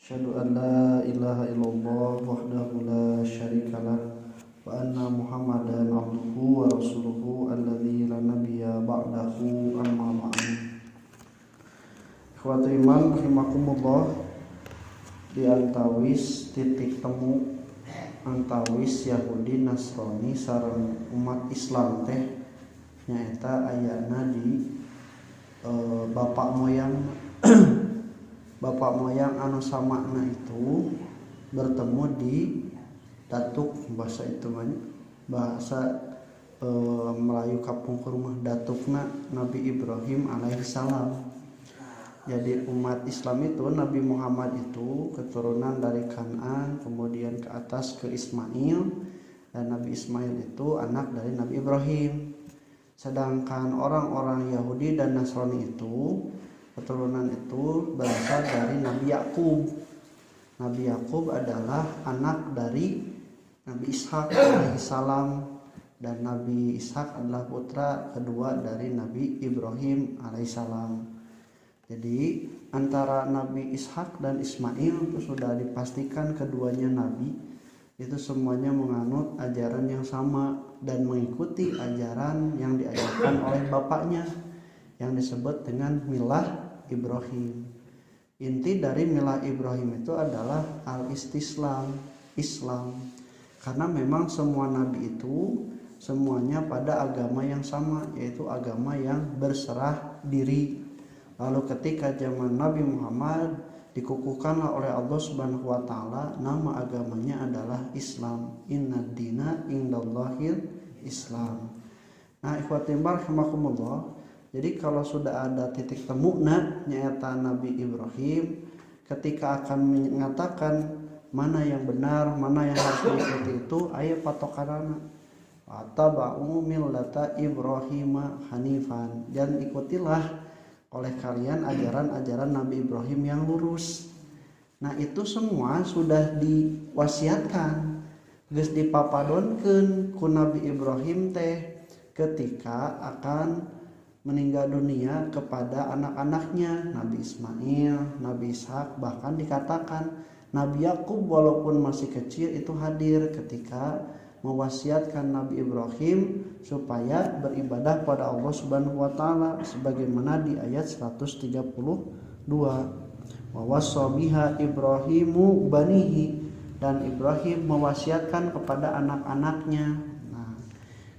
Asyhadu an la ilaha illallah wahdahu la syarikalah wa anna Muhammadan abduhu wa rasuluhu alladzi la nabiyya ba'dahu amma ba'du. Ikhwatul iman rahimakumullah, di antawis titik temu antawis Yahudi Nasrani sareng umat Islam teh nyaeta ayana di bapak moyang bapak moyang anu samakna itu bertemu di datuk, bahasa itu bahasa Melayu kapung ke rumah datukna Nabi Ibrahim alaihissalam. Jadi umat Islam itu Nabi Muhammad itu keturunan dari Kan'an, kemudian ke atas ke Ismail, dan Nabi Ismail itu anak dari Nabi Ibrahim. Sedangkan orang-orang Yahudi dan Nasrani itu keturunan itu berasal dari Nabi Yakub. Nabi Yakub adalah anak dari Nabi Ishak alaihissalam, dan Nabi Ishak adalah putra kedua dari Nabi Ibrahim alaihissalam. Jadi antara Nabi Ishak dan Ismail itu sudah dipastikan keduanya nabi, itu semuanya menganut ajaran yang sama dan mengikuti ajaran yang diajarkan oleh bapaknya yang disebut dengan milah Ibrahim. Inti dari milah Ibrahim itu adalah al-istislam, Islam. Karena memang semua nabi itu semuanya pada agama yang sama, yaitu agama yang berserah diri. Lalu ketika zaman Nabi Muhammad dikukuhkanlah oleh Allah Subhanahu wa taala nama agamanya adalah Islam. Innad dina indallahil Islam. Nah, ikhwatul iman rahimakumullah, jadi kalau sudah ada titik temu nyata Nabi Ibrahim ketika akan mengatakan mana yang benar, mana yang harus diikuti, itu aya patokanana. Wattaba'u millata Ibrahim hanifan, dan ikutilah oleh kalian ajaran-ajaran Nabi Ibrahim yang lurus. Nah, itu semua sudah diwasiatkan, geus dipapadonkeun ku Nabi Ibrahim teh ketika akan meninggal dunia kepada anak-anaknya Nabi Ismail, Nabi Ishak, bahkan dikatakan Nabi Yakub walaupun masih kecil itu hadir ketika mewasiatkan Nabi Ibrahim supaya beribadah pada Allah Subhanahu wa taala sebagaimana di ayat 132. Wa wassa biha Ibrahimu banihi, dan Ibrahim mewasiatkan kepada anak-anaknya.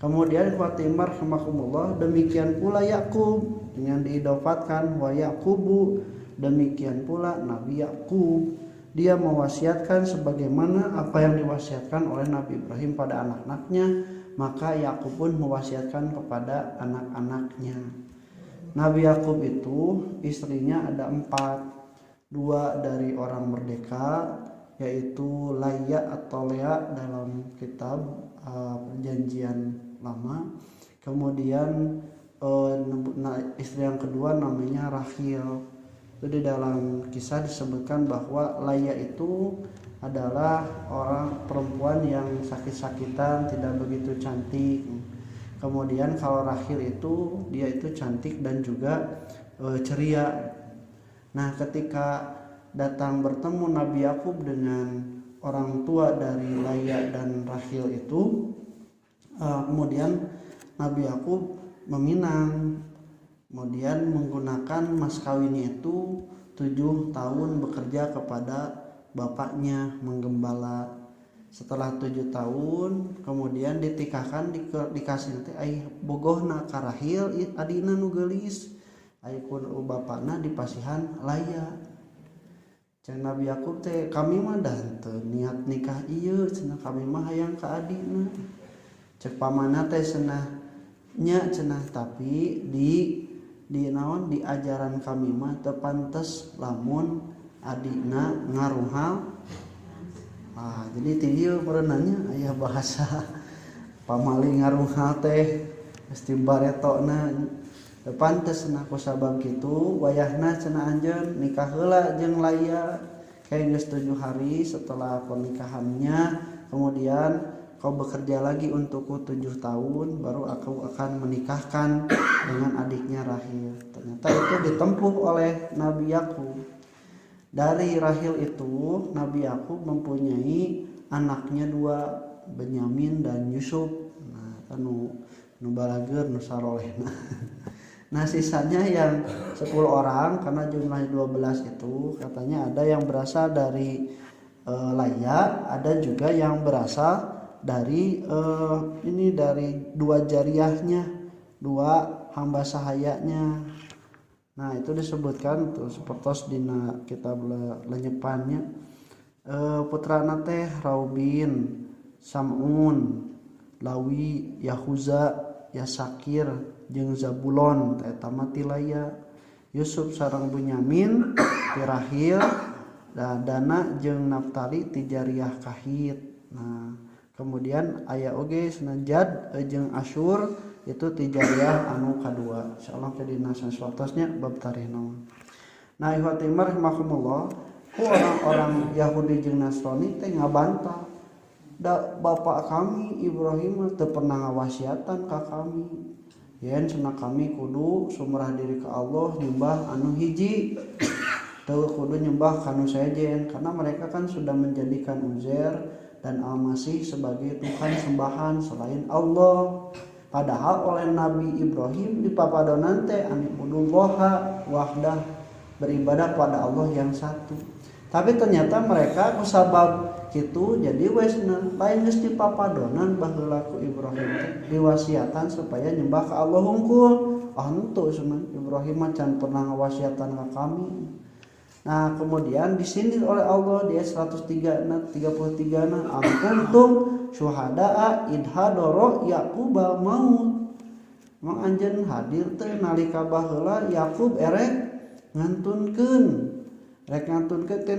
Kemudian Fatimah rahimakumullah, demikian pula Yakub dengan diidofatkan wa Yaqubu, demikian pula Nabi Yakub, dia mewasiatkan sebagaimana apa yang diwasiatkan oleh Nabi Ibrahim pada anak-anaknya, maka Yakub pun mewasiatkan kepada anak-anaknya. Nabi Yakub itu istrinya ada 4, 2 dari orang merdeka, yaitu Laya atau Lea dalam kitab Perjanjian Lama. Kemudian istri yang kedua namanya Rahil. Itu di dalam kisah disebutkan bahwa Laya itu adalah orang perempuan yang sakit-sakitan, tidak begitu cantik. Kemudian kalau Rahil itu dia itu cantik dan juga ceria. Nah, ketika datang bertemu Nabi Yakub dengan orang tua dari Laya dan Rahil itu, kemudian Nabi Yakub meminang, kemudian menggunakan mas kawinnya itu 7 tahun bekerja kepada bapaknya menggembala. Setelah 7 tahun kemudian ditikahkan, dikasih nanti ai bogohna ka Rahil adina nu geulis, ai kun bapakna dipasihan Laya. Ceng Nabi Yakub teh kami mah dan teu niat nikah ieu, cenah kami mah hayang ka adina. Cek pamanna teh cenah nya cenah, tapi di naon di ajaran kami mah teu pantes lamun adina ngaruhal. Jadi ti dieu perenanya aya bahasa pamali ngaruhal teh geus tibaretona teu pantes. Cenah ku sabab kitu wayahna cenah anjeun nikah heula jeung Laya kayak geus 7 hari setelah pernikahannya, kemudian kau bekerja lagi untukku 7 tahun, baru aku akan menikahkan dengan adiknya Rahil. Ternyata itu ditempuh oleh Nabi Yakub. Dari rahil itu Nabi Yakub mempunyai anaknya dua, Benyamin dan Yusuf. Nah, kan nu balager nu sarolehna. Nah, sisanya yang 10 orang karena jumlahnya 12 itu katanya ada yang berasal dari Laya, ada juga yang berasal dari dari dua jariahnya, dua hamba sahayanya. Nah, itu disebutkan tuh sepertos dina kitab lenyepannya. Putrana teh Raubin, Sam'un, Lawi, Yahuza, Yasakir jeung Zabulon eta mah ti Laya. Yusuf sareng Bunyamin ti Rahil, Dana jeung Naftali ti Jariyah Kahit. Nah, kemudian aya oge Sanjad jeung Asyur itu ti Jariyah anu kadua. Insyaallah teh dina saswatosnya bab tarihna. Nah, ikhwati rahimakumullah, ku orang-orang Yahudi jeung Nasrani teh ngabantah, bapak kami Ibrahim teu pernah ngawasiatan ka kami. Yen cenah kami kudu sumrah diri ka Allah nyembah anu hiji, teu kudu nyembah kanu sejen, karena mereka kan sudah menjadikan Uzair dan Al-Masih sebagai Tuhan sembahan selain Allah. Padahal oleh Nabi Ibrahim dipapadonan teh anibudullaha wahdah, beribadah pada Allah yang satu. Tapi ternyata mereka kusabab kitu jadi wesna lain geus dipapadonan baheula ku Ibrahim diwasiatan supaya nyembah ka Allah hungkul. Henteu cenah Ibrahim mah can pernah ngawasiatan ka kami. Nah, kemudian disindir oleh Allah di ayat 133 am kuntum syuhada'a id hadara Yaqubal maut. Mang anjeun hadir teh nalika baheula Yakub erek ngantunkeun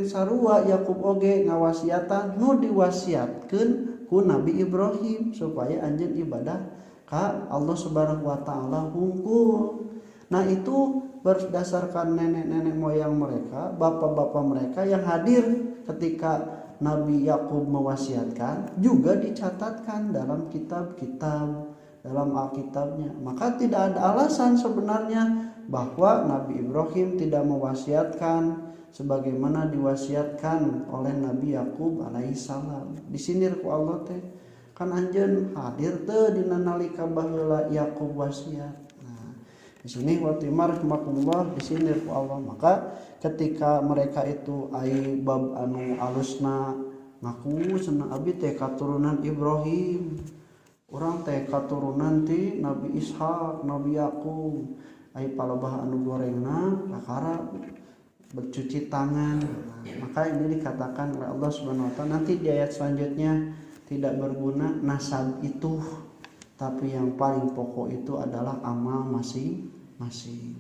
sarua Yakub oge ngawasiatan nu diwasiatkeun ku Nabi Ibrahim supaya anjeun ibadah ka Allah Subhanahu wa taala hungkul. Nah, itu berdasarkan nenek-nenek moyang mereka, bapak-bapak mereka yang hadir ketika Nabi Yakub mewasiatkan juga dicatatkan dalam kitab-kitab, dalam Alkitabnya. Maka tidak ada alasan sebenarnya bahwa Nabi Ibrahim tidak mewasiatkan sebagaimana diwasiatkan oleh Nabi Yakub alaihissalam. Disindir ku Allah teh kan anjeun hadir teu dina nalika baheula Yakub wasiat. Di sini watimar rahimakumullah disindir ku Allah. Maka ketika mereka itu ai bab anu alusna ngaku cenah abi teh katurunan Ibrahim, urang teh katurunan ti Nabi Ishak, Nabi Yakub, ai palebah anu gorengna kakara bercuci tangan. Maka ini dikatakan oleh Allah Subhanahu wa taala nanti di ayat selanjutnya, tidak berguna nasab itu, tapi yang paling pokok itu adalah amal masing-masing.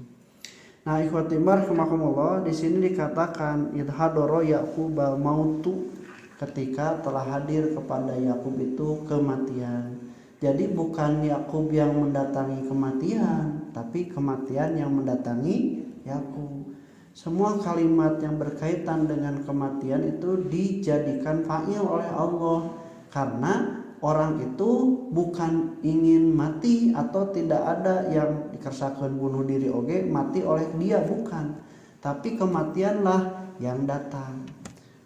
Nah, ikhwati rahimakumullah, di sini dikatakan idhadoro Yaqubal mautu, ketika telah hadir kepada Yakub itu kematian. Jadi bukan Yakub yang mendatangi kematian, tapi kematian yang mendatangi Yakub. Semua kalimat yang berkaitan dengan kematian itu dijadikan fa'il oleh Allah, karena orang itu bukan ingin mati atau tidak ada yang dikersakeun bunuh diri oge mati oleh dia, bukan, tapi kematianlah yang datang.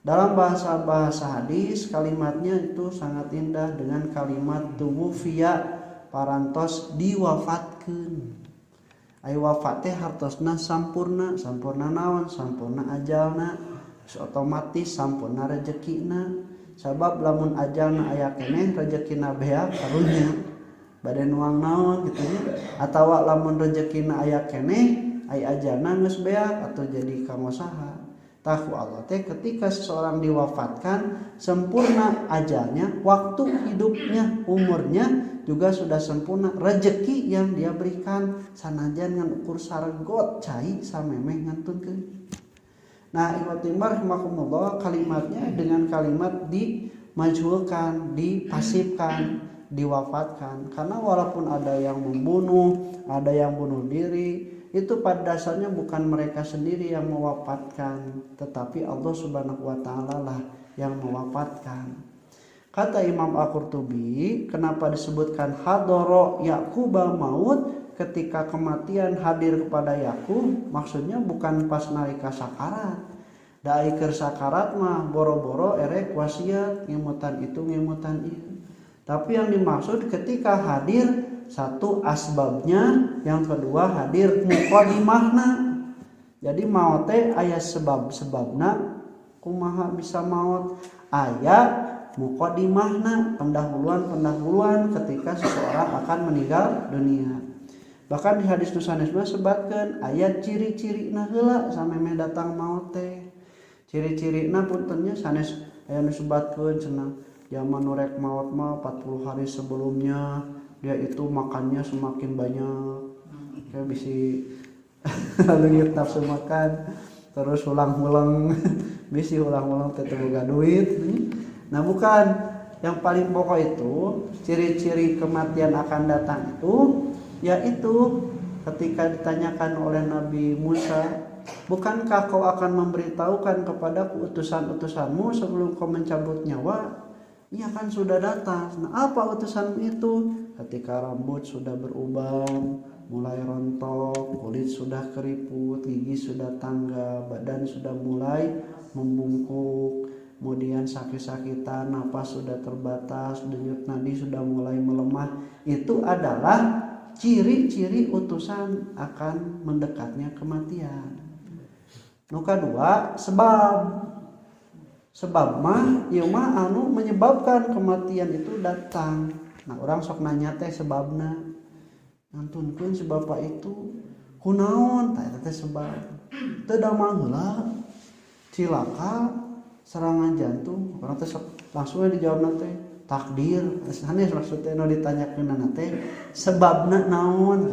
Dalam bahasa hadis kalimatnya itu sangat indah dengan kalimat tuwufiya, parantos diwafatkeun. Ai wafat teh hartosna sampurna naon, sampurna ajalna, otomatis sampurna rezekina. Sabab lamun ajalna aya keneh rezekina beak karunya bade nuang naon kitu nya, atawa lamun rezekina aya keneh ai ajalna geus beak atau jadi kangosaha. Tahu Allah teh ketika seseorang diwafatkan sempurna ajalnya, waktu hidupnya, umurnya juga sudah sempurna, rezeki yang dia berikan sanajan ngan ukur saregot cai samemeh ngantunkeun. Nah, ikhwati rahimakumullah, kalimatnya dengan kalimat dimajhulkan, dipasifkan, diwafatkan. Karena walaupun ada yang membunuh, ada yang bunuh diri, itu pada dasarnya bukan mereka sendiri yang mewafatkan, tetapi Allah Subhanahu wa taala lah yang mewafatkan. Kata Imam Al-Qurtubi, kenapa disebutkan hadara Yaqubal maut, ketika kematian hadir kepada Yakub, maksudnya bukan pas nalika sakarat, da keur sakarat mah boro-boro erek wasiat ngemutan itu ngemutan itu. Tapi yang dimaksud ketika hadir satu asbabnya, yang kedua hadir muqaddimahna. Jadi maot teh aya sebab-sebabna kumaha bisa maot, aya muqaddimahna pendahuluan ketika seseorang akan meninggal dunia. Bahkan di hadis nu sanes mah sebatkeun aya ciri-cirina heula samemeh datang maot teh. Ciri-cirina puntennya sanes aya nu sebatkeun cenah zaman nu rek maot mah 40 hari sebelumnya dia itu makannya semakin banyak. Kayak bisi leungit nafsu makan, terus ulang-ulang bisi ulang-ulang teh boga duit. Nah, bukan, yang paling pokok itu ciri-ciri kematian akan datang itu yaitu ketika ditanyakan oleh Nabi Musa, bukankah kau akan memberitahukan kepada utusan-utusanmu sebelum kau mencabut nyawa? Iya kan sudah datang. Nah, apa utusanmu itu? Ketika rambut sudah beruban, mulai rontok, kulit sudah keriput, gigi sudah tanggal, badan sudah mulai membungkuk, kemudian sakit-sakitan, napas sudah terbatas, denyut nadi sudah mulai melemah. Itu adalah ciri-ciri utusan akan mendekatnya kematian. Nu kadua sebab mah ieu mah anu menyebabkan kematian itu datang. Nah, orang sok nanya teh sebabna, ngantunkeun si bapak itu kunaon tah eta teh sebab teu damang heula cilaka serangan jantung. Orang teh langsung dijawabna teh takdir. Sanes maksudnya nu ditanyakeunna teh sebabna naon.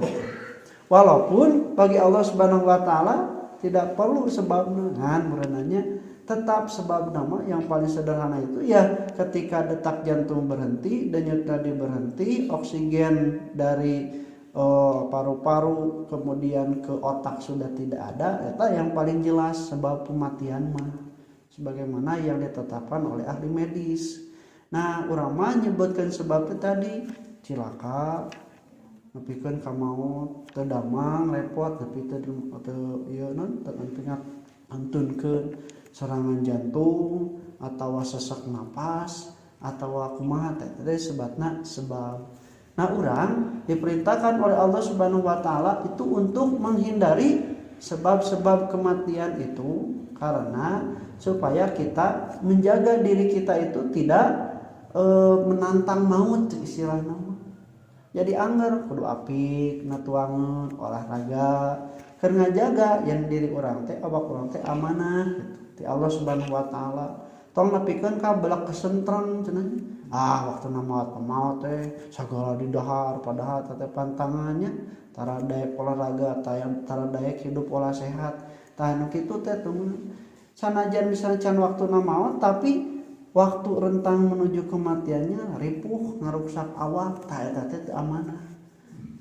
Walaupun bagi Allah Subhanahu wa taala tidak perlu sebabna, kan mureunanya tetap sebab nama yang paling sederhana itu ya ketika detak jantung berhenti, denyut nadi berhenti, oksigen dari paru-paru kemudian ke otak sudah tidak ada, itu yang paling jelas sebab kematian mah sebagaimana yang ditetapkan oleh ahli medis. Nah, urang mah nyebutkeun sebabnya tadi cilaka, nepikeun ka maut, teu damang repot tapi teu ieu naon teu antunkeun serangan jantung atau sesak napas atau kumaha teh sebatna sebab. Nah, urang diperintahkan oleh Allah Subhanahu wa taala itu untuk menghindari sebab-sebab kematian itu karena supaya kita menjaga diri kita itu tidak menantang maut istilahnya. Jadi anger kudu apik natuangeun olahraga keur ngajaga yang diri urang teh awak urang teh amanah gitu. Ti Allah Subhanahu wa taala tong nepikeun ka beulak kesentreng cenah. Waktu maot teh sagala didahar padahal teh pantangannya tara daek olahraga tara daek hidup olah sehat. Tah nu kitu teh sanajan misalnya can waktuna maot tapi waktu rentang menuju kematiannya ripuh ngaruksak awak tah eta teh teu amanah.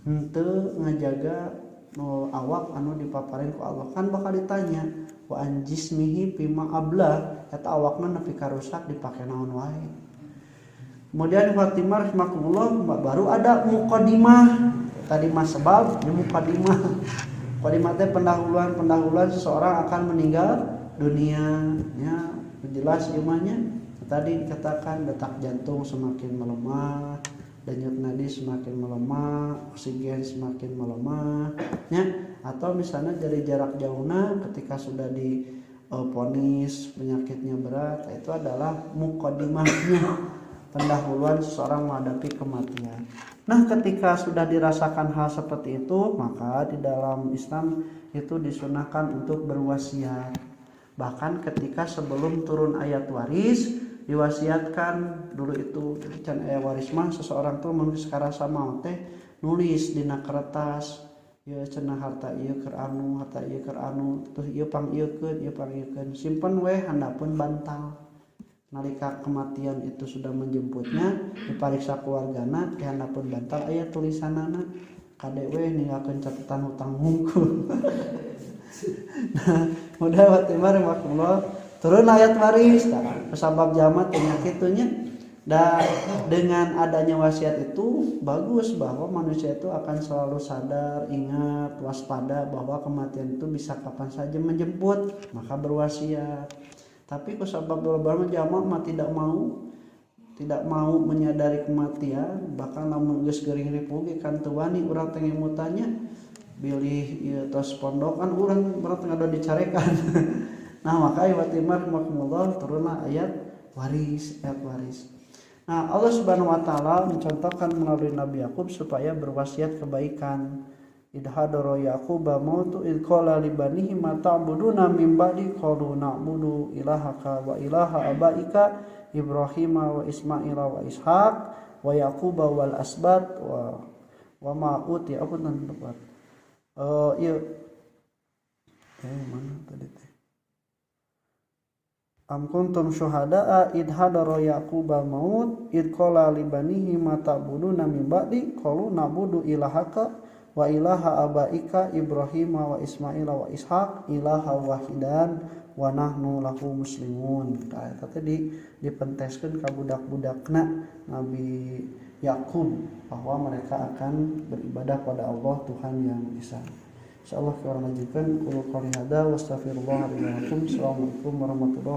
Henteu ngajaga awak anu dipaparin ku Allah kan bakal ditanya wa anjismihi bima abla eta awakna nepi ka rusak dipake naon wae. Kemudian Fatimah rahimakumullah baru ada muqaddimah. Tadi mah sebab ini muqaddimah. Muqaddimah teh pendahuluan seseorang akan meninggal dunia ya jelas imannya. Tadi dikatakan detak jantung semakin melemah, denyut nadi semakin melemah, oksigen semakin melemah ya. Atau misalnya dari jarak jauhna ketika sudah diponis penyakitnya berat, itu adalah muqaddimahnya, pendahuluan seseorang menghadapi kematian. Nah, ketika sudah dirasakan hal seperti itu, maka di dalam Islam itu disunahkan untuk berwasiat. Bahkan ketika sebelum turun ayat waris diwasiatkan dulu itu can aya waris mah seseorang tuh menulis karasa maot teh nulis dina kertas ya cenah harta ieu keur anu terus ieu pangieukeun simpen we handapun bantal. Nalika kematian itu sudah menjemputnya dipariksa keluargana di handapun bantal aya tulisanana kade we ninggalkeun catatan hutang hungkul. Nah, mudah Fatimah rahimakumullah turun ayat waris sabab jamat penyakit itunya Dan dengan adanya wasiat itu bagus bahwa manusia itu akan selalu sadar, ingat, waspada bahwa kematian itu bisa kapan saja menjemput, maka berwasiat. Tapi kusabab beberapa jamaah tidak mau menyadari kematian, bahkan lamun geus geuring ripuh kan teu wani urang teh mutanya bilih ieu tos pondokan urang tengah dicarekan. Nah, maka ayat rahimahumullah turunlah ayat waris. Nah, Allah Subhanahu wa taala mencontohkan melalui Nabi Yakub supaya berwasiat kebaikan. Idhadara Yaqub mautu id qala li banihi ma ta'buduna min ba'di qalu na'budu ilahaka wa ilaha abaika Ibrahim wa Ismail wa Ishaq wa Yaqub wal asbat wa ma uti apa tempat mana tadi teh Am kuntum syuhada'a id hadara Yaquba maut id qala li banihi ma ta'buduna min ba'di qalu na'budu ilahaka wa ilaha abaika Ibrahim wa Ismail wa Ishaq ilaha wahidan wa nahnu lahu muslimun. Eta teh dipenteskeun ka budak-budakna Nabi Yakub bahwa mereka akan beribadah pada Allah Tuhan yang Esa. Insyaallah kita lanjutkan qul qouli hada wa astaghfirullah li wa lakum. Assalamualaikum warahmatullahi